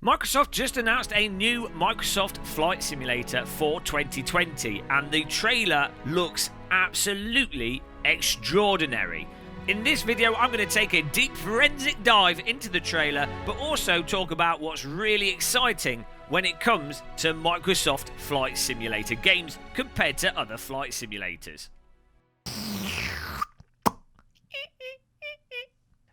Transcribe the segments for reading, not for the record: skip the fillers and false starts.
Microsoft just announced a new Microsoft Flight Simulator for 2020, and the trailer looks absolutely extraordinary. In this video, I'm going to take a deep forensic dive into the trailer, but also talk about what's really exciting when it comes to Microsoft Flight Simulator games compared to other flight simulators.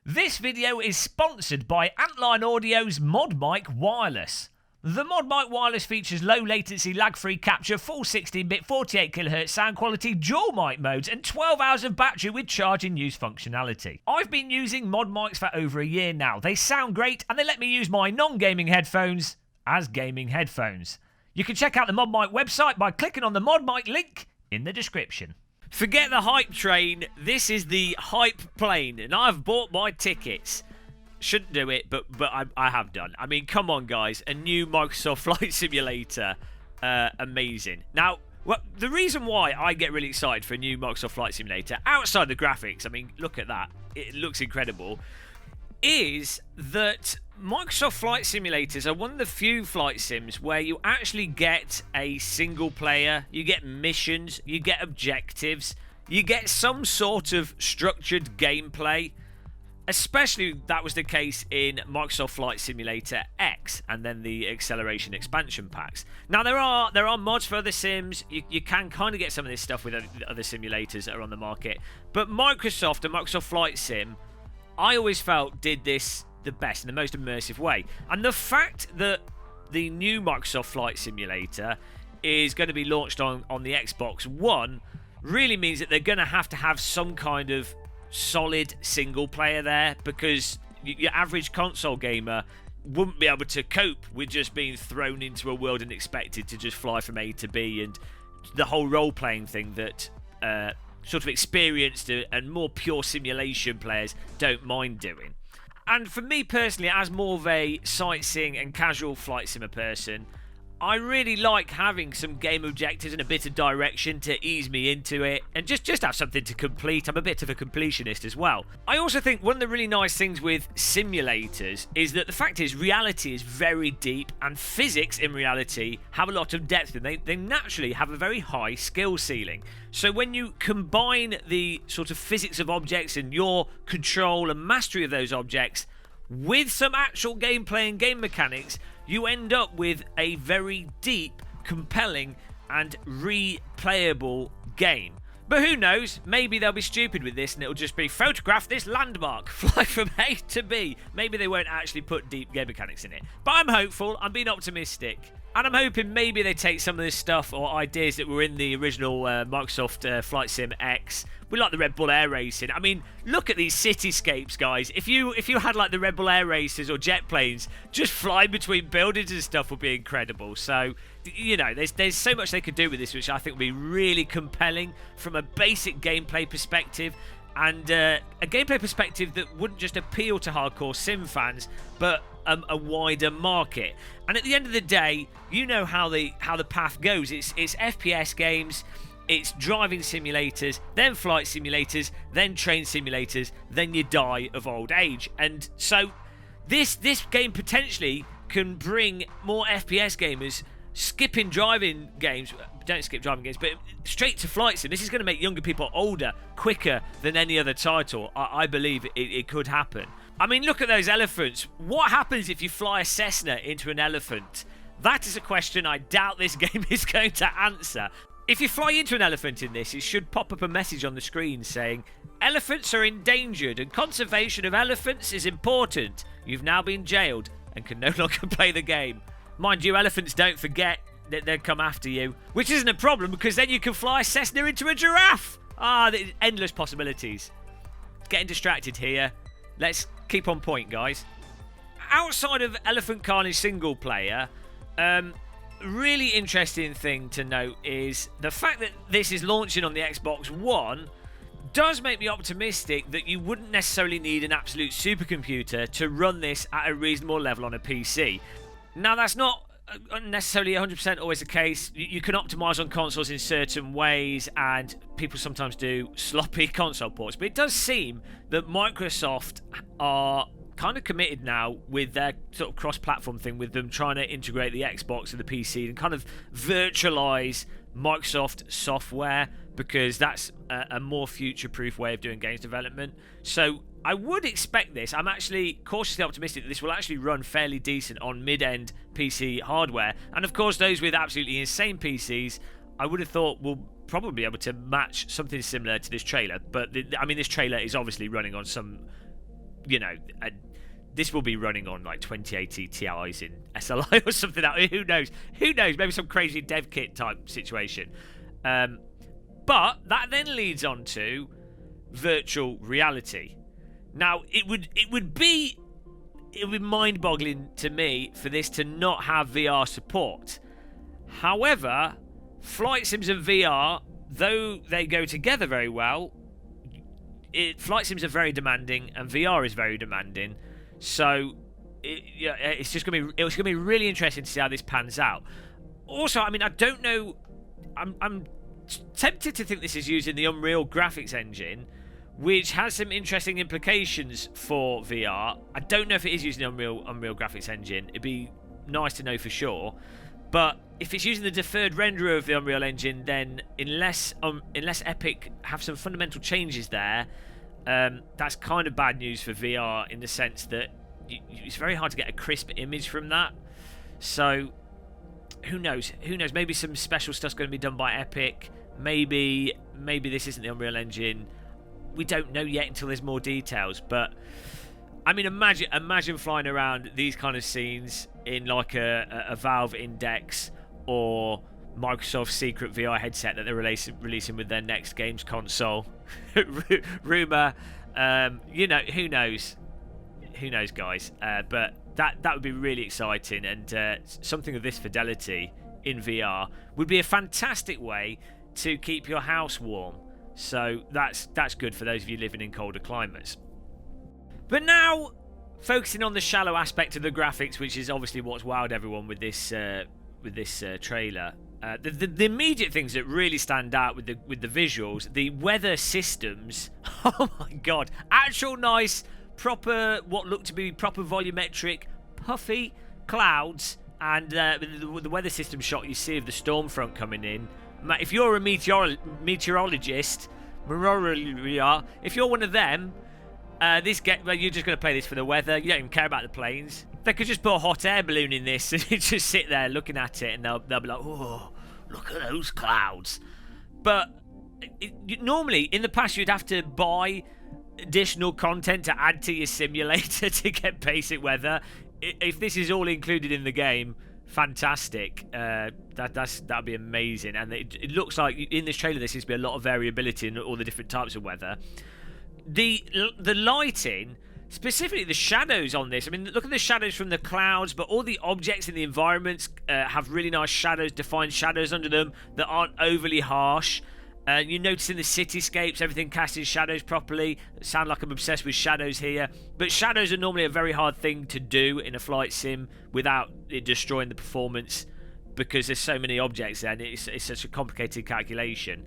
This video is sponsored by Antline Audio's Mod Mic Wireless. The Mod Mic Wireless features low latency, lag-free capture, full 16-bit 48kHz sound quality, dual mic modes, and 12 hours of battery with charge in use functionality. I've been using Mod Mics for over a year now. They sound great, and they let me use my non-gaming headphones as gaming headphones. You can check out the Mod Mic website by clicking on the Mod Mic link in the description. Forget the hype train, this is the hype plane, and I've bought my tickets. Shouldn't do it, but I have done. I mean, come on, guys. A new Microsoft Flight Simulator. Amazing. Now, the reason why I get really excited for a new Microsoft Flight Simulator, outside the graphics, I mean, look at that. It looks incredible, is that Microsoft Flight Simulators are one of the few flight sims where you actually get a single player, you get missions, you get objectives, you get some sort of structured gameplay. Especially that was the case in Microsoft Flight Simulator X and then the acceleration expansion packs. Now there are mods for other sims. You can kind of get some of this stuff with other simulators that are on the market, but Microsoft and Microsoft Flight Sim, I always felt, did this the best in the most immersive way. And the fact that the new Microsoft Flight Simulator is going to be launched on the Xbox One really means that they're going to have some kind of solid single player there, because your average console gamer wouldn't be able to cope with just being thrown into a world and expected to just fly from A to B, and the whole role-playing thing that sort of experienced and more pure simulation players don't mind doing. And for me personally, as more of a sightseeing and casual flight simmer person, I really like having some game objectives and a bit of direction to ease me into it, and just have something to complete. I'm a bit of a completionist as well. I also think one of the really nice things with simulators is that the fact is reality is very deep, and physics in reality have a lot of depth, and they naturally have a very high skill ceiling. So when you combine the sort of physics of objects and your control and mastery of those objects with some actual gameplay and game mechanics, you end up with a very deep, compelling, and replayable game. But who knows, maybe they'll be stupid with this and it'll just be photograph this landmark, fly from A to B. Maybe they won't actually put deep game mechanics in it. But I'm hopeful, I'm being optimistic. And I'm hoping maybe they take some of this stuff or ideas that were in the original Microsoft Flight Sim X. We like the Red Bull Air Racing. I mean, look at these cityscapes, guys. If you had like the Red Bull Air Racers or jet planes, just flying between buildings and stuff would be incredible. So, you know, there's so much they could do with this, which I think would be really compelling from a basic gameplay perspective. And a gameplay perspective that wouldn't just appeal to hardcore sim fans, but a wider market. And at the end of the day, you know how the path goes. It's FPS games, it's driving simulators, then flight simulators, then train simulators, then you die of old age. And so this game potentially can bring more FPS gamers skipping driving games. Don't skip driving games, but straight to flight sim. This is going to make younger people older quicker than any other title. I believe it could happen. I mean, look at those elephants. What happens if you fly a Cessna into an elephant? That is a question I doubt this game is going to answer. If you fly into an elephant in this, it should pop up a message on the screen saying, "Elephants are endangered and conservation of elephants is important. You've now been jailed and can no longer play the game." Mind you, elephants don't forget that they'll come after you, which isn't a problem because then you can fly a Cessna into a giraffe. There's endless possibilities. Getting distracted here. Let's keep on point, guys. Outside of Elephant Carnage single player, really interesting thing to note is the fact that this is launching on the Xbox One does make me optimistic that you wouldn't necessarily need an absolute supercomputer to run this at a reasonable level on a PC. Now, that's not necessarily 100% always the case. You can optimize on consoles in certain ways, and people sometimes do sloppy console ports, but it does seem that Microsoft are kind of committed now with their sort of cross-platform thing, with them trying to integrate the Xbox and the PC and kind of virtualize Microsoft software, because that's a more future-proof way of doing games development. So I would expect this. I'm actually cautiously optimistic that this will actually run fairly decent on mid-end PC hardware. And of course, those with absolutely insane PCs, I would have thought will probably be able to match something similar to this trailer. But I mean, this trailer is obviously running on some, you know, this will be running on like 2080 Ti's in SLI or something. Who knows? Who knows? Maybe some crazy dev kit type situation. But that then leads on to virtual reality. Now, it would be mind-boggling to me for this to not have VR support. However, flight sims and VR, though they go together very well, flight sims are very demanding and VR is very demanding. So it's gonna be really interesting to see how this pans out. Also, I mean, I don't know. I'm tempted to think this is using the Unreal graphics engine, which has some interesting implications for VR. I don't know if it is using the Unreal graphics engine. It'd be nice to know for sure. But if it's using the deferred renderer of the Unreal engine, then unless Epic have some fundamental changes there, that's kind of bad news for VR, in the sense that it's very hard to get a crisp image from that. So who knows? Who knows? Maybe some special stuff's going to be done by Epic. Maybe this isn't the Unreal engine. We don't know yet until there's more details. But I mean, imagine flying around these kind of scenes in like a Valve Index or Microsoft's secret VR headset that they're releasing with their next games console. Rumor, you know, who knows? Who knows, guys? But that would be really exciting, and something of this fidelity in VR would be a fantastic way to keep your house warm. So that's good for those of you living in colder climates. But now, focusing on the shallow aspect of the graphics, which is obviously what's wowed everyone with this trailer. The immediate things that really stand out with the visuals, the weather systems. Oh my god! Actual nice, proper, what look to be proper volumetric, puffy clouds, and the weather system shot you see of the storm front coming in. If you're a meteorologist, if you're one of them, you're just going to play this for the weather. You don't even care about the planes. They could just put a hot air balloon in this and just sit there looking at it, and they'll be like, oh, look at those clouds. But normally, in the past, you'd have to buy additional content to add to your simulator to get basic weather. If this is all included in the game, fantastic. That'd be amazing. And it looks like in this trailer there seems to be a lot of variability in all the different types of weather. The lighting, specifically the shadows on this. I mean, look at the shadows from the clouds, but all the objects in the environments have really nice shadows, defined shadows under them that aren't overly harsh. You notice in the cityscapes, everything casts in shadows properly. It sounds like I'm obsessed with shadows here. But shadows are normally a very hard thing to do in a flight sim without it destroying the performance, because there's so many objects there, and it's such a complicated calculation.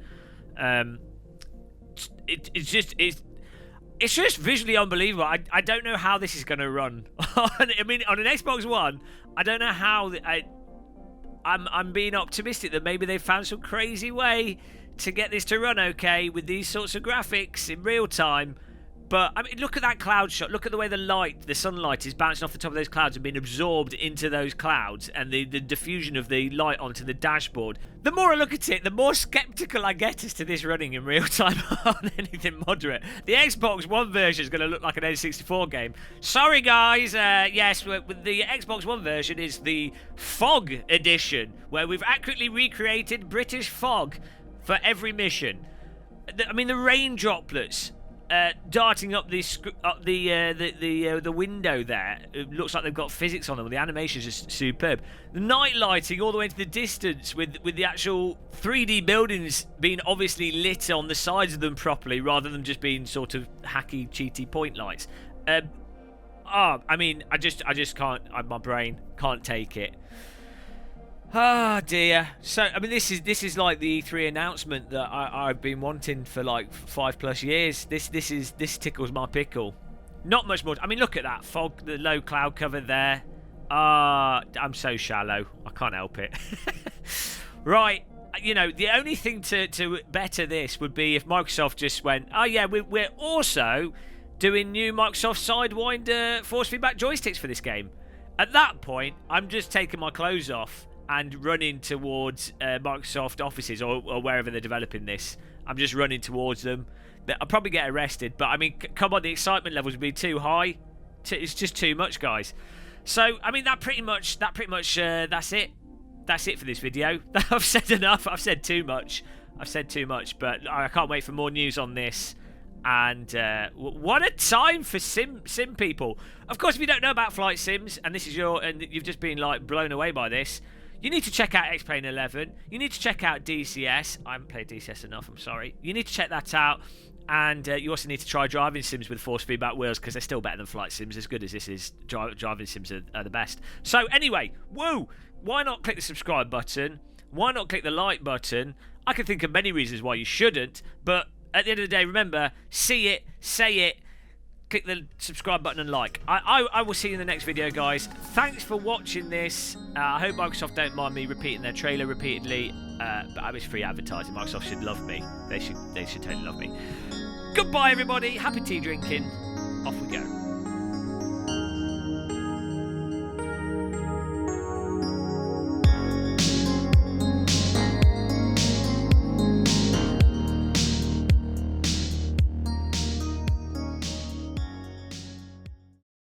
It's just visually unbelievable. I don't know how this is going to run. I mean, on an Xbox One, I don't know how. I'm being optimistic that maybe they've found some crazy way to get this to run okay with these sorts of graphics in real time. But I mean, look at that cloud shot. Look at the way the sunlight is bouncing off the top of those clouds and being absorbed into those clouds, and the diffusion of the light onto the dashboard. The more I look at it, the more skeptical I get as to this running in real time on anything moderate. The Xbox One version is going to look like an N64 game. Sorry, guys. Yes, the Xbox One version is the Fog edition, where we've accurately recreated British fog for every mission. I mean, the rain droplets darting up the window there. It looks like they've got physics on them. The animation is just superb. The night lighting all the way into the distance, with the actual 3D buildings being obviously lit on the sides of them properly, rather than just being sort of hacky, cheaty point lights. I mean, I just can't. My brain can't take it. Ah, dear. So, I mean, this is like the E3 announcement that I've been wanting for like 5+ years. This tickles my pickle. Not much more. I mean, look at that fog, the low cloud cover there. I'm so shallow. I can't help it. Right. You know, the only thing to better this would be if Microsoft just went, oh yeah, we're also doing new Microsoft Sidewinder force feedback joysticks for this game. At that point, I'm just taking my clothes off and running towards Microsoft offices or wherever they're developing this. I'm just running towards them. I'll probably get arrested, but I mean, come on, the excitement levels would be too high. It's just too much, guys. So, I mean, that's it. That's it for this video. I've said enough. I've said too much. But I can't wait for more news on this. And what a time for sim people. Of course, if you don't know about flight sims, and you've just been like blown away by this, you need to check out X-Plane 11. You need to check out DCS. I haven't played DCS enough. I'm sorry. You need to check that out. And you also need to try driving sims with force feedback wheels, because they're still better than flight sims. As good as this is, driving sims are the best. So anyway, woo! Why not click the subscribe button? Why not click the like button? I can think of many reasons why you shouldn't, but at the end of the day, remember, see it, say it, click the subscribe button and like. I will see you in the next video, guys. Thanks for watching this. I hope Microsoft don't mind me repeating their trailer repeatedly, but I was free advertising. Microsoft should love me. They should totally love me. Goodbye, everybody. Happy tea drinking. Off we go.